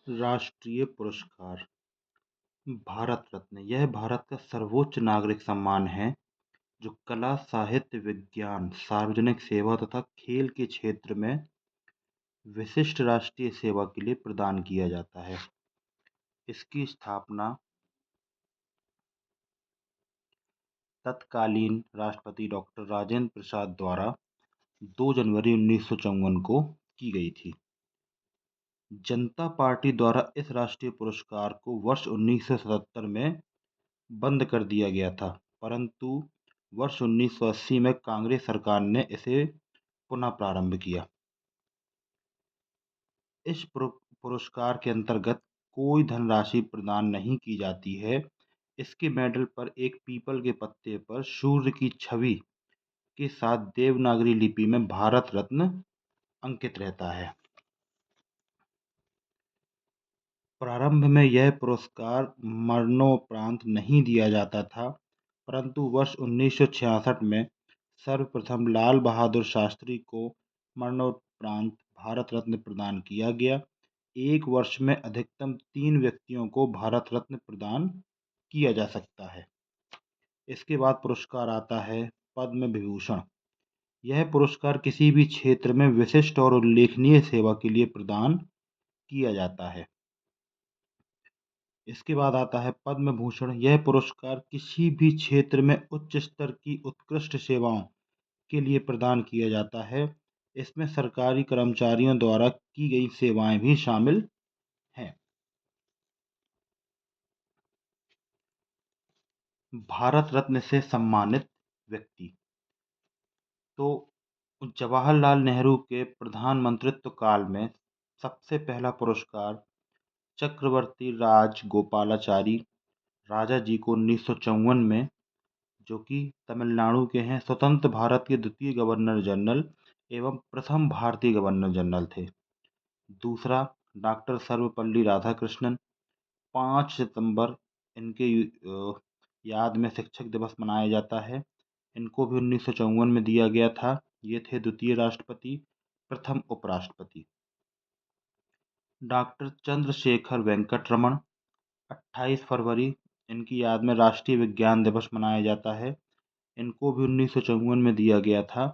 राष्ट्रीय पुरस्कार भारत रत्न यह भारत का सर्वोच्च नागरिक सम्मान है जो कला, साहित्य, विज्ञान, सार्वजनिक सेवा तथा खेल के क्षेत्र में विशिष्ट राष्ट्रीय सेवा के लिए प्रदान किया जाता है। इसकी स्थापना तत्कालीन राष्ट्रपति डॉक्टर राजेंद्र प्रसाद द्वारा 2 जनवरी 1954 को की गई थी। जनता पार्टी द्वारा इस राष्ट्रीय पुरस्कार को वर्ष 1977 में बंद कर दिया गया था, परंतु वर्ष 1980 में कांग्रेस सरकार ने इसे पुनः प्रारंभ किया। इस पुरस्कार के अंतर्गत कोई धनराशि प्रदान नहीं की जाती है। इसके मेडल पर एक पीपल के पत्ते पर सूर्य की छवि के साथ देवनागरी लिपि में भारत रत्न अंकित रहता है। प्रारंभ में यह पुरस्कार मरणोपरांत नहीं दिया जाता था, परंतु वर्ष 1966 में सर्वप्रथम लाल बहादुर शास्त्री को मरणोपरांत भारत रत्न प्रदान किया गया। एक वर्ष में अधिकतम 3 व्यक्तियों को भारत रत्न प्रदान किया जा सकता है। इसके बाद पुरस्कार आता है पद्म विभूषण। यह पुरस्कार किसी भी क्षेत्र में विशिष्ट और उल्लेखनीय सेवा के लिए प्रदान किया जाता है। इसके बाद आता है पद्म भूषण। यह पुरस्कार किसी भी क्षेत्र में उच्च स्तर की उत्कृष्ट सेवाओं के लिए प्रदान किया जाता है। इसमें सरकारी कर्मचारियों द्वारा की गई सेवाएं भी शामिल हैं। भारत रत्न से सम्मानित व्यक्ति तो जवाहरलाल नेहरू के प्रधानमंत्रित्व काल में सबसे पहला पुरस्कार चक्रवर्ती राजगोपालाचारी राजा जी को 1954 में, जो कि तमिलनाडु के हैं, स्वतंत्र भारत के द्वितीय गवर्नर जनरल एवं प्रथम भारतीय गवर्नर जनरल थे। दूसरा डॉक्टर सर्वपल्ली राधाकृष्णन। 5 सितंबर इनके याद में शिक्षक दिवस मनाया जाता है। इनको भी 1954 में दिया गया था। ये थे द्वितीय राष्ट्रपति, प्रथम उपराष्ट्रपति। डॉक्टर चंद्रशेखर वेंकट रमन। 28 फरवरी इनकी याद में राष्ट्रीय विज्ञान दिवस मनाया जाता है। इनको भी 1954 में दिया गया था।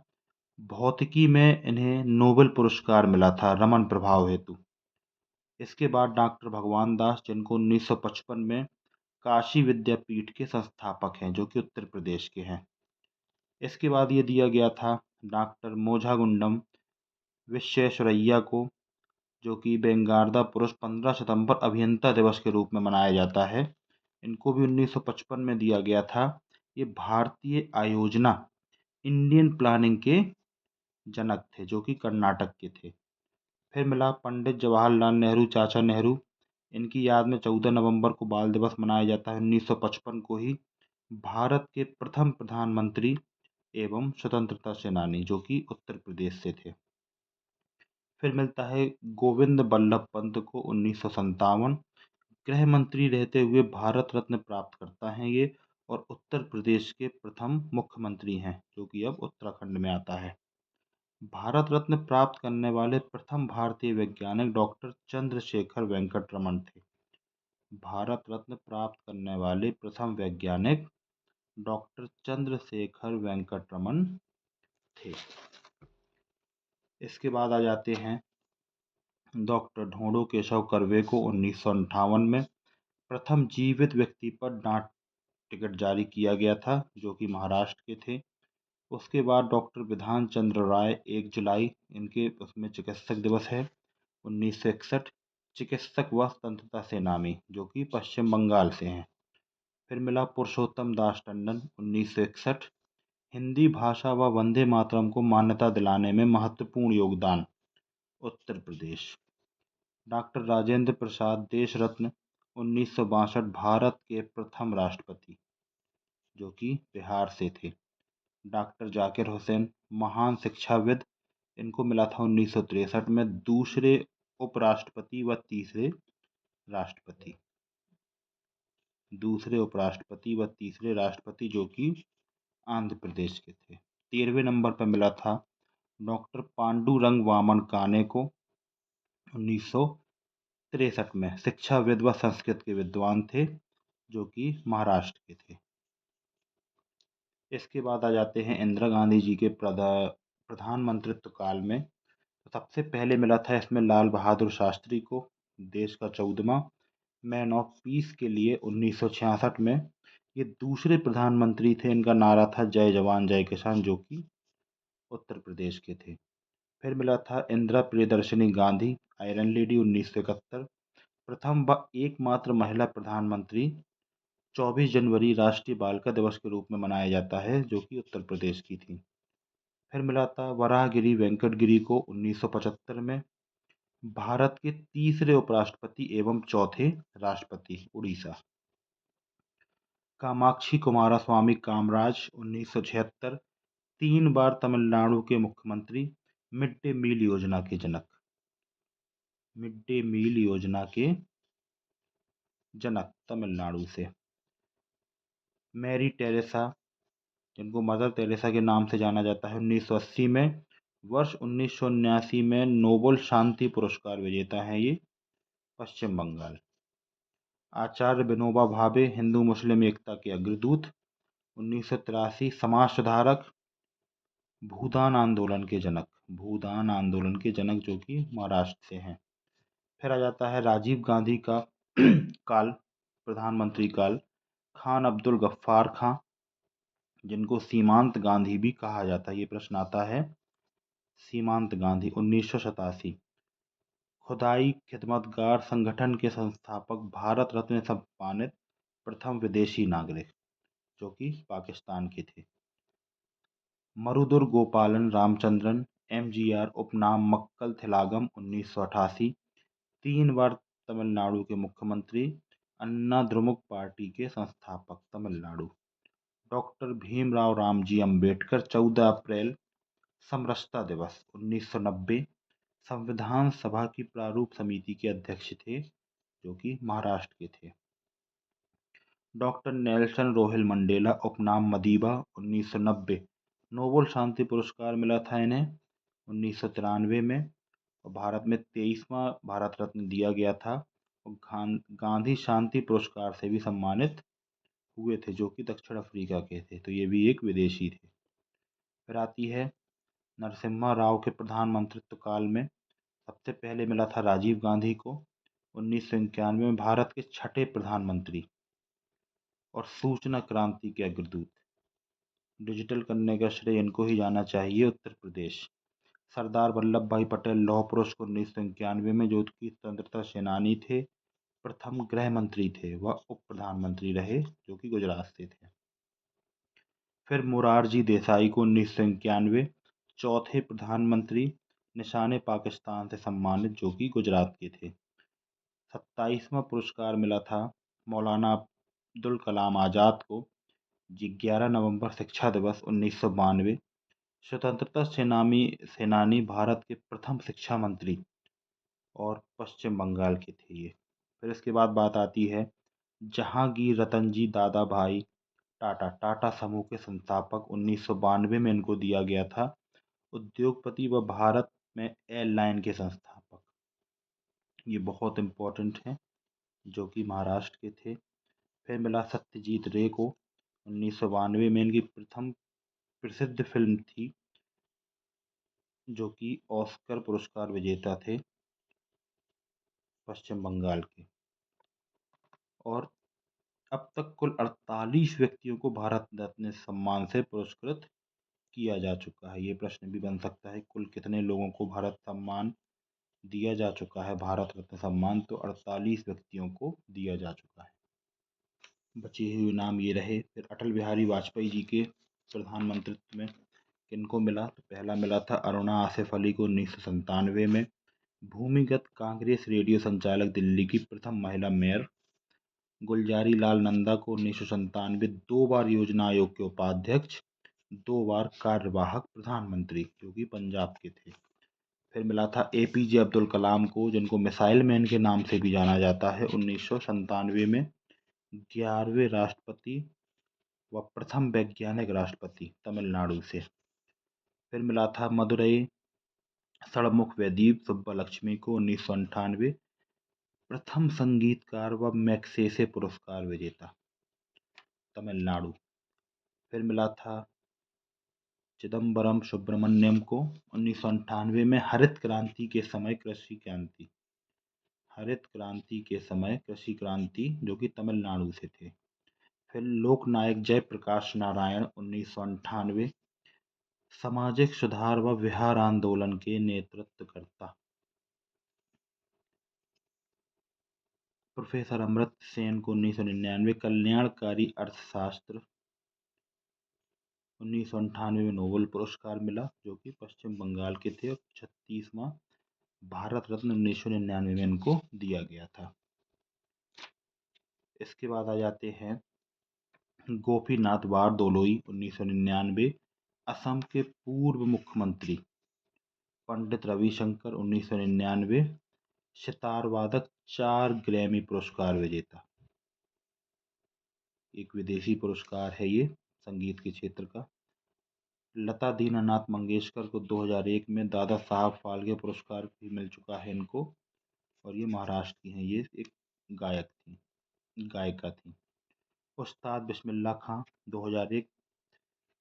भौतिकी में इन्हें नोबेल पुरस्कार मिला था रमन प्रभाव हेतु। इसके बाद डॉक्टर भगवान दास, जिनको 1955 में काशी विद्यापीठ के संस्थापक हैं, जो कि उत्तर प्रदेश के हैं। इसके बाद ये दिया गया था डॉक्टर मोझागुंडम विश्वेश्वरैया को, जो कि बेंगारदा पुरुष 15 सितंबर अभियंता दिवस के रूप में मनाया जाता है। इनको भी 1955 में दिया गया था। ये भारतीय आयोजना इंडियन प्लानिंग के जनक थे, जो कि कर्नाटक के थे। फिर मिला पंडित जवाहरलाल नेहरू, चाचा नेहरू। इनकी याद में 14 नवंबर को बाल दिवस मनाया जाता है। 1955 को ही भारत के प्रथम प्रधानमंत्री एवं स्वतंत्रता सेनानी, जो कि उत्तर प्रदेश से थे। फिर मिलता है गोविंद बल्लभ पंत को 1957। गृह मंत्री रहते हुए भारत रत्न प्राप्त करता है ये, और उत्तर प्रदेश के प्रथम मुख्यमंत्री हैं, जो कि अब उत्तराखंड में आता है। भारत रत्न प्राप्त करने वाले प्रथम भारतीय वैज्ञानिक डॉक्टर चंद्रशेखर वेंकट रमन थे। भारत रत्न प्राप्त करने वाले प्रथम वैज्ञानिक डॉक्टर चंद्रशेखर वेंकट रमन थे। इसके बाद आ जाते हैं डॉक्टर ढोंडो केशव कर्वे को 1958 में प्रथम जीवित व्यक्ति पर डाक टिकट जारी किया गया था, जो कि महाराष्ट्र के थे। उसके बाद डॉक्टर विधान चंद्र राय, 1 जुलाई इनके उसमें चिकित्सक दिवस है। 1961 चिकित्सक व स्वतंत्रता सेनानी, जो कि पश्चिम बंगाल से हैं। फिर मिला पुरुषोत्तम दास टंडन, 1961 हिंदी भाषा व वंदे मातरम को मान्यता दिलाने में महत्वपूर्ण योगदान, उत्तर प्रदेश। डॉक्टर राजेंद्र प्रसाद देश रत्न, 1962 भारत के प्रथम राष्ट्रपति, जो कि बिहार से थे। डॉक्टर जाकिर हुसैन महान शिक्षाविद, इनको मिला था 1963 में दूसरे उपराष्ट्रपति व तीसरे राष्ट्रपति। जो कि आंध्र प्रदेश के थे। 13वें नंबर पर मिला था डॉक्टर पांडुरंग वामन काने को, 63 में शिक्षाविद व संस्कृत के विद्वान थे, जो कि महाराष्ट्र के थे। इसके बाद आ जाते हैं इंदिरा गांधी जी के प्रधानमंत्रित्व काल में। तो सबसे पहले मिला था इसमें लाल बहादुर शास्त्री को देश का 14वां मैन ऑफ पीस के लिए 1966 में। ये दूसरे प्रधानमंत्री थे, इनका नारा था जय जवान जय किसान, जो कि उत्तर प्रदेश के थे। फिर मिला था इंदिरा प्रियदर्शनी गांधी, आयरन लेडी, 1971, प्रथम व एकमात्र महिला प्रधानमंत्री। 24 जनवरी राष्ट्रीय बालिका दिवस के रूप में मनाया जाता है, जो कि उत्तर प्रदेश की थी। फिर मिला था वराहगिरी वेंकट गिरी को 1975 में, भारत के तीसरे उपराष्ट्रपति एवं चौथे राष्ट्रपति, उड़ीसा। कामाक्षी कुमारा स्वामी कामराज, 1976, 3 बार तमिलनाडु के मुख्यमंत्री, मिड डे मील योजना के जनक। मिड डे मील योजना के जनक तमिलनाडु से। मैरी टेरेसा, जिनको मदर टेरेसा के नाम से जाना जाता है, 1980 में। वर्ष 1979 में नोबेल शांति पुरस्कार विजेता हैं ये, पश्चिम बंगाल। आचार्य विनोबा भावे, हिंदू मुस्लिम एकता के अग्रदूत, 1983, समाज सुधारक, भूदान आंदोलन के जनक। भूदान आंदोलन के जनक, जो कि महाराष्ट्र से हैं। फिर आ जाता है राजीव गांधी का काल, प्रधानमंत्री काल। खान अब्दुल गफ्फार खां, जिनको सीमांत गांधी भी कहा जाता है, ये प्रश्न आता है। सीमांत गांधी, 1987। खुदाई खिदमतगार संगठन के संस्थापक, भारत रत्न से सम्मानित प्रथम विदेशी नागरिक, जो कि पाकिस्तान के थे। मरुदुर गोपालन रामचंद्रन, MGR, उपनाम मक्कल थिलागम, 1988, 3 बार तमिलनाडु के मुख्यमंत्री, अन्ना द्रमुक पार्टी के संस्थापक, तमिलनाडु। डॉक्टर भीमराव रामजी अंबेडकर, 14 अप्रैल समरसता दिवस, 1990, संविधान सभा की प्रारूप समिति के अध्यक्ष थे, जो कि महाराष्ट्र के थे। डॉक्टर नेल्सन रोहिल मंडेला, उपनाम मदीबा, 1990, नोबेल शांति पुरस्कार मिला था इन्हें 1993 में, और भारत में 23वां भारत रत्न दिया गया था। और गांधी शांति पुरस्कार से भी सम्मानित हुए थे, जो कि दक्षिण अफ्रीका के थे, तो ये भी एक विदेशी थे। फिर आती है नरसिम्हा राव के प्रधानमंत्रित्व काल में। सबसे पहले मिला था राजीव गांधी को 1991 में, भारत के छठे प्रधानमंत्री और सूचना क्रांति के अग्रदूत। डिजिटल करने का श्रेय इनको ही जाना चाहिए, उत्तर प्रदेश। सरदार वल्लभ भाई पटेल लौह पुरुष को 1991 में, जो कि स्वतंत्रता सेनानी थे, प्रथम गृह मंत्री थे, वह उप प्रधानमंत्री रहे, जो कि गुजरात से थे। फिर मोरारजी देसाई को 1991, चौथे प्रधानमंत्री, निशाने पाकिस्तान से सम्मानित, जो कि गुजरात के थे। 27वां पुरस्कार मिला था मौलाना अब्दुल कलाम आज़ाद को, 11 नवंबर शिक्षा दिवस, 1992। स्वतंत्रता सेनानी, भारत के प्रथम शिक्षा मंत्री और पश्चिम बंगाल के थे ये। फिर इसके बाद बात आती है जहांगीर रतनजी दादा भाई टाटा समूह के संस्थापक, 1992 में इनको दिया गया था। उद्योगपति व भारत में एयरलाइन के संस्थापक, ये बहुत इम्पोर्टेंट हैं, जो कि महाराष्ट्र के थे। फिर मिला सत्यजीत रे को 1992 में, इनकी प्रथम प्रसिद्ध फिल्म थी, जो कि ऑस्कर पुरस्कार विजेता थे, पश्चिम बंगाल के। और अब तक कुल 48 व्यक्तियों को भारत रत्न सम्मान से पुरस्कृत किया जा चुका है। ये प्रश्न भी बन सकता है, कुल कितने लोगों को भारत सम्मान दिया जा चुका है, भारत रत्न सम्मान? तो 48 व्यक्तियों को दिया जा चुका है। बचे हुए नाम ये रहे। फिर अटल बिहारी वाजपेयी जी के प्रधानमंत्रित्व में किनको मिला? तो पहला मिला था अरुणा आसिफ अली को 1997 में, भूमिगत कांग्रेस रेडियो संचालक, दिल्ली की प्रथम महिला मेयर। गुलजारी लाल नंदा को 1997, 2 बार योजना आयोग के उपाध्यक्ष, 2 बार कार्यवाहक प्रधानमंत्री, जो कि पंजाब के थे। फिर मिला था APJ अब्दुल कलाम को, जिनको मिसाइल मैन के नाम से भी जाना जाता है, 1997 में, 11वें राष्ट्रपति व प्रथम वैज्ञानिक राष्ट्रपति, तमिलनाडु से। फिर मिला था मदुरई सड़मुख वैदीप सुब्बा लक्ष्मी को, 1998, प्रथम संगीतकार व मैग्सेसे पुरस्कार विजेता तमिलनाडु। फिर मिला था चिदम्बरम सुब्रमण्यम को 1998 में हरित क्रांति के समय कृषि क्रांति जो कि तमिलनाडु से थे। फिर लोकनायक जयप्रकाश नारायण 1998 सामाजिक सुधार व बिहार आंदोलन के नेतृत्वकर्ता। प्रोफेसर अमर्त्य सेन को 1999 कल्याणकारी अर्थशास्त्र 1998 में नोबेल पुरस्कार मिला जो कि पश्चिम बंगाल के थे और 36वां भारत रत्न 1999 में इनको दिया गया था। इसके बाद आ जाते हैं गोपीनाथ बारदोलोई 1999, असम के पूर्व मुख्यमंत्री पंडित रविशंकर 1999 सितार वादक 4 ग्रैमी पुरस्कार विजेता। एक विदेशी पुरस्कार है ये संगीत के क्षेत्र का। लता दीनानाथ मंगेशकर को 2001 में दादा साहब फाल्के पुरस्कार भी मिल चुका है इनको और ये महाराष्ट्र की हैं। ये एक गायिका थी। उस्ताद बिस्मिल्लाह खां 2001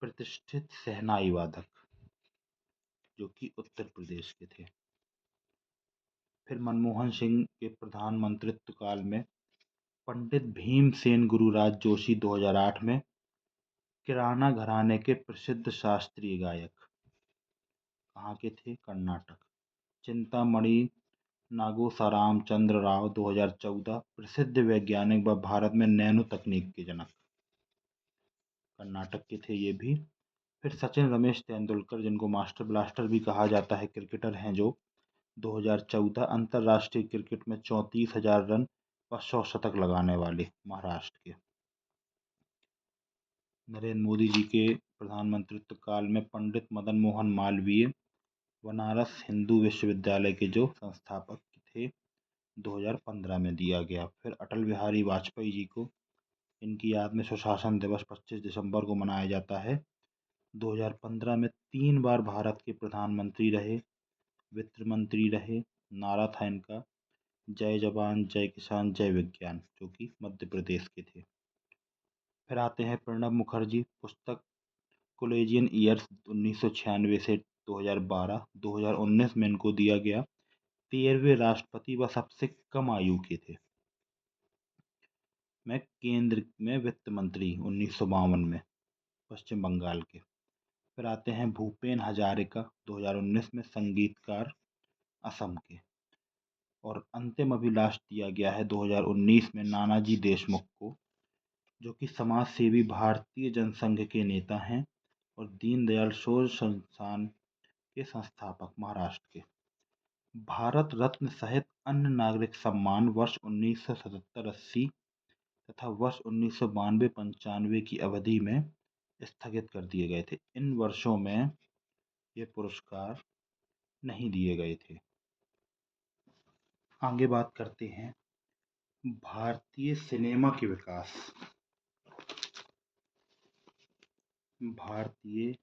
प्रतिष्ठित शहनाई वादक जो कि उत्तर प्रदेश के थे। फिर मनमोहन सिंह के प्रधानमंत्रित्व काल में पंडित भीमसेन गुरुराज जोशी 2008 में किराना घराने के प्रसिद्ध शास्त्रीय गायक कहाँ के थे? कर्नाटक। चिंतामणि नागोसाराम चंद्र राव 2014 प्रसिद्ध वैज्ञानिक व भारत में नैनो तकनीक के जनक कर्नाटक के थे ये भी। फिर सचिन रमेश तेंदुलकर जिनको मास्टर ब्लास्टर भी कहा जाता है क्रिकेटर हैं जो 2014 अंतर्राष्ट्रीय क्रिकेट में 34,000 रन व 100 शतक लगाने वाले महाराष्ट्र के। नरेंद्र मोदी जी के प्रधानमंत्रित्व काल में पंडित मदन मोहन मालवीय बनारस हिंदू विश्वविद्यालय के जो संस्थापक थे 2015 में दिया गया। फिर अटल बिहारी वाजपेयी जी को इनकी याद में सुशासन दिवस 25 दिसंबर को मनाया जाता है। 2015 में 3 बार भारत के प्रधानमंत्री रहे, वित्त मंत्री रहे। नारा था इनका जय जवान जय किसान जय विज्ञान जो कि मध्य प्रदेश के थे। फिर आते हैं प्रणब मुखर्जी। पुस्तक कॉलेजियन ईयर्स 1996 से 2012 2019 में इनको दिया गया। 13वें राष्ट्रपति व सबसे कम आयु के थे। मैं केंद्र में वित्त मंत्री 1952 में पश्चिम बंगाल के। फिर आते हैं भूपेन हजारिका 2019 में संगीतकार असम के। और अंतिम अभिलाष दिया गया है 2019 में नानाजी देशमुख को जो कि समाज सेवी भारतीय जनसंघ के नेता हैं और दीनदयाल शोध संस्थान के संस्थापक महाराष्ट्र के। भारत रत्न सहित अन्य नागरिक सम्मान वर्ष 1977-80 तथा वर्ष 1992-95 की अवधि में स्थगित कर दिए गए थे। इन वर्षों में ये पुरस्कार नहीं दिए गए थे। आगे बात करते हैं भारतीय सिनेमा के विकास। भारतीय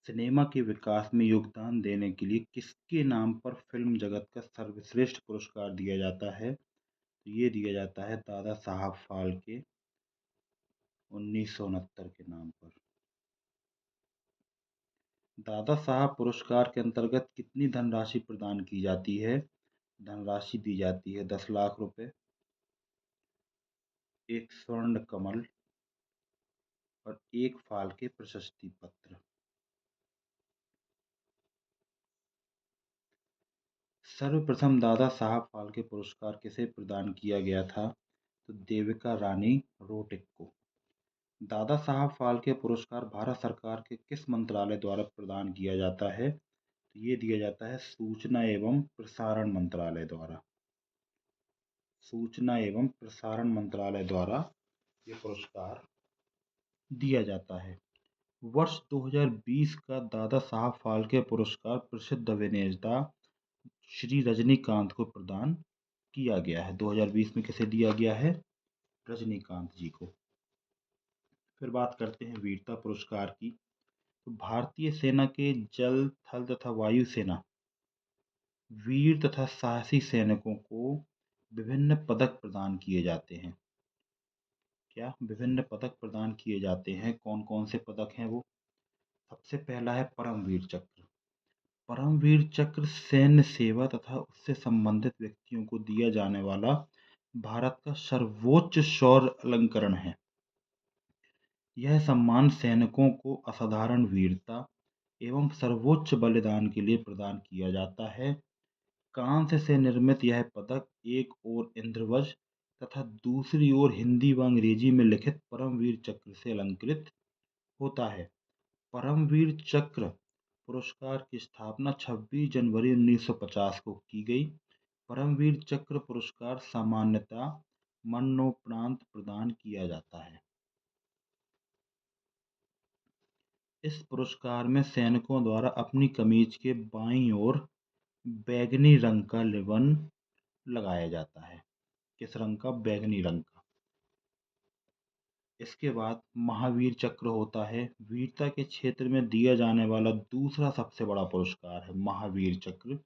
सिनेमा के विकास में योगदान देने के लिए किसके नाम पर फिल्म जगत का सर्वश्रेष्ठ पुरस्कार दिया जाता है? तो ये दिया जाता है दादा साहब फाल्के 1969 के नाम पर। दादा साहब पुरस्कार के अंतर्गत कितनी धनराशि प्रदान की जाती है? धनराशि दी जाती है 10 लाख रुपए, एक स्वर्ण कमल और एक फाल्के प्रशस्ति पत्र। सर्वप्रथम दादा साहब फाल्के पुरस्कार किसे प्रदान किया गया था? तो देविका रानी रोटिक को। दादा साहब फाल्के पुरस्कार भारत सरकार के किस मंत्रालय द्वारा प्रदान किया जाता है? तो ये दिया जाता है सूचना एवं प्रसारण मंत्रालय द्वारा। सूचना एवं प्रसारण मंत्रालय द्वारा ये पुरस्कार दिया जाता है। वर्ष 2020 का दादा साहब फाल्के पुरस्कार प्रसिद्ध अभिनेता श्री रजनीकांत को प्रदान किया गया है। 2020 में किसे दिया गया है? रजनीकांत जी को। फिर बात करते हैं वीरता पुरस्कार की। तो भारतीय सेना के जल, थल तथा वायु सेना वीर तथा साहसी सैनिकों को विभिन्न पदक प्रदान किए जाते हैं। क्या विभिन्न पदक प्रदान किए जाते हैं? कौन कौन से पदक हैं वो? सबसे पहला है परमवीर चक्र। परमवीर चक्र सैन्य सेवा तथा उससे संबंधित व्यक्तियों को दिया जाने वाला भारत का सर्वोच्च शौर्य अलंकरण है। यह सम्मान सैनिकों को असाधारण वीरता एवं सर्वोच्च बलिदान के लिए प्रदान किया जाता है। कांस्य से निर्मित यह पदक एक ओर इंद्रवज्र तथा दूसरी ओर हिंदी व अंग्रेजी में लिखित परमवीर चक्र से अलंकृत होता है। परमवीर चक्र पुरस्कार की स्थापना 26 जनवरी 1950 को की गई। परमवीर चक्र पुरस्कार सामान्यतः मरणोपरांत प्रदान किया जाता है। इस पुरस्कार में सैनिकों द्वारा अपनी कमीज के बाईं ओर बैंगनी रंग का रिबन लगाया जाता है। किस रंग का? बैंगनी रंग का। इसके बाद महावीर चक्र होता है। वीरता के क्षेत्र में दिया जाने वाला दूसरा सबसे बड़ा पुरस्कार है महावीर चक्र,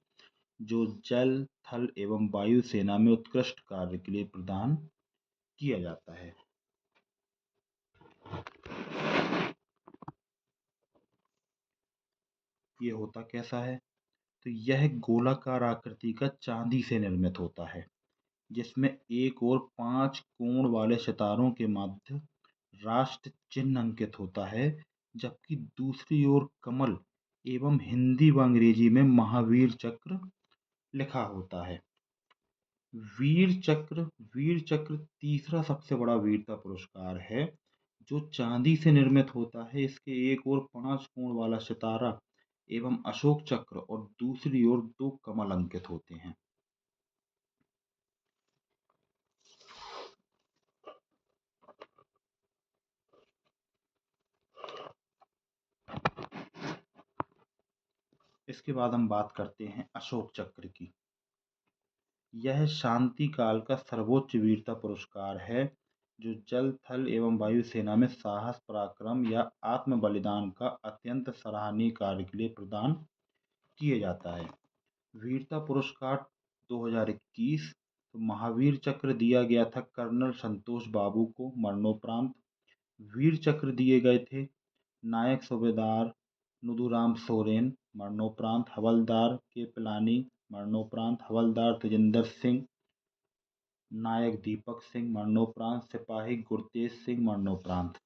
जो जल, थल एवं वायु सेना में उत्कृष्ट कार्य के लिए प्रदान किया जाता है। ये होता कैसा है? तो यह गोलाकार आकृति का चांदी से निर्मित होता है, जिसमें एक ओर 5 कोण वाले सितारों के मध्य राष्ट्र चिन्ह अंकित होता है, जबकि दूसरी ओर कमल एवं हिंदी व अंग्रेजी में महावीर चक्र लिखा होता है। वीर चक्र तीसरा सबसे बड़ा वीरता पुरस्कार है, जो चांदी से निर्मित होता है। इसके एक ओर 5 कोण वाला सितारा एवं अशोक चक्र और दूसरी ओर 2 कमल अंकित होते हैं। इसके बाद हम बात करते हैं अशोक चक्र की। यह शांति काल का सर्वोच्च वीरता पुरस्कार है, जो जल, थल एवं वायु सेना में साहस, पराक्रम या आत्म बलिदान का अत्यंत सराहनीय कार्य के लिए प्रदान किया जाता है। वीरता पुरस्कार 2021 तो महावीर चक्र दिया गया था कर्नल संतोष बाबू को मरणोपरांत। वीर चक्र दिए गए थे नायक सूबेदार नुदुराम सोरेन मरणोपरांत, हवलदार के पिलानी मरणोपरांत, हवलदार तेजिंदर सिंह, नायक दीपक सिंह मरणोपरांत, सिपाही गुरतेज सिंह मरणोपरांत।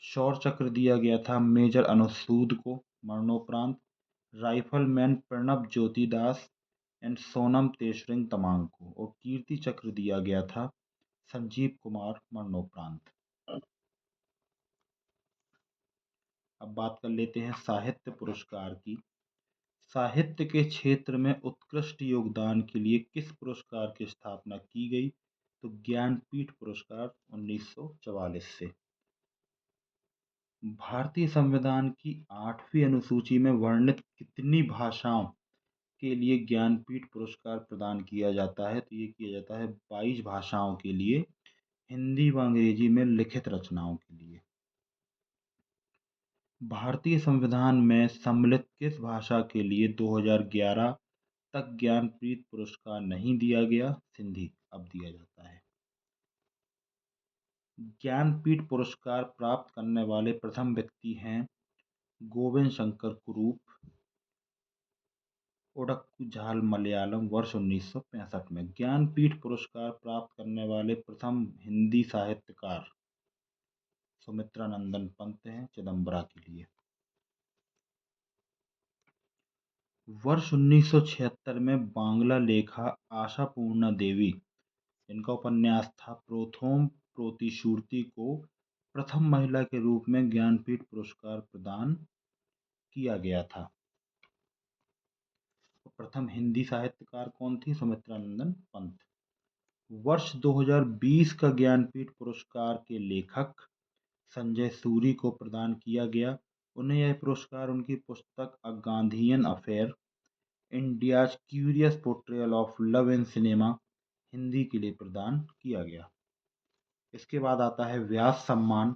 शौर्य चक्र दिया गया था मेजर अनुसूद को मरणोपरांत, राइफलमैन प्रणब ज्योति दास एंड सोनम तेशरिंग तमांग को, और कीर्ति चक्र दिया गया था संजीव कुमार मरणोपरांत। अब बात कर लेते हैं साहित्य पुरस्कार की। साहित्य के क्षेत्र में उत्कृष्ट योगदान के लिए किस पुरस्कार की स्थापना की गई? तो ज्ञानपीठ पुरस्कार 1944 से। भारतीय संविधान की 8वीं अनुसूची में वर्णित कितनी भाषाओं के लिए ज्ञानपीठ पुरस्कार प्रदान किया जाता है? तो ये किया जाता है 22 भाषाओं के लिए, हिंदी व अंग्रेजी में लिखित रचनाओं के लिए। भारतीय संविधान में सम्मिलित किस भाषा के लिए 2011 तक ज्ञानपीठ पुरस्कार नहीं दिया गया? सिंधी अब दिया जाता है। ज्ञानपीठ पुरस्कार प्राप्त करने वाले प्रथम व्यक्ति हैं गोविंद शंकर कुरूप, ओडक्कू झाल मलयालम, वर्ष 1965 में। ज्ञानपीठ पुरस्कार प्राप्त करने वाले प्रथम हिंदी साहित्यकार सुमित्रा नंदन पंत हैं चिदम्बरा के लिए। वर्ष 1976 में बांग्ला लेखा आशापूर्णा देवी, इनका उपन्यास था प्रोथोम प्रोतिश्रुति, को प्रथम महिला के रूप में ज्ञानपीठ पुरस्कार प्रदान किया गया था। प्रथम हिंदी साहित्यकार कौन थी? सुमित्रा नंदन पंत। वर्ष 2020 का ज्ञानपीठ पुरस्कार के लेखक संजय सूरी को प्रदान किया गया। उन्हें यह पुरस्कार उनकी पुस्तक a Gandhian affair, India's curious portrayal of love in cinema, Hindi के लिए प्रदान किया गया। इसके बाद आता है व्यास सम्मान।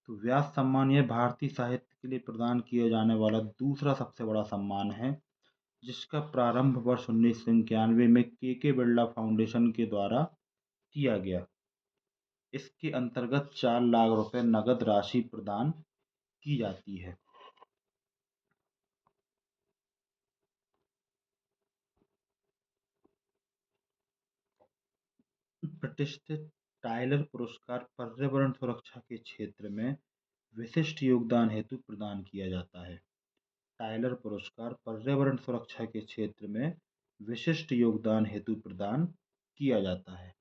तो व्यास सम्मान यह भारतीय साहित्य के लिए प्रदान किया जाने वाला दूसरा सबसे बड़ा सम्मान है। जिसका प्रारंभ वर्ष 1991 में के बिरला फाउंडेशन के द्वारा किया गया। इसके अंतर्गत 4 लाख रुपए नगद राशि प्रदान की जाती है। प्रतिष्ठित टाइलर पुरस्कार पर्यावरण सुरक्षा के क्षेत्र में विशिष्ट योगदान हेतु प्रदान किया जाता है। टाइलर पुरस्कार पर्यावरण सुरक्षा के क्षेत्र में विशिष्ट योगदान हेतु प्रदान किया जाता है।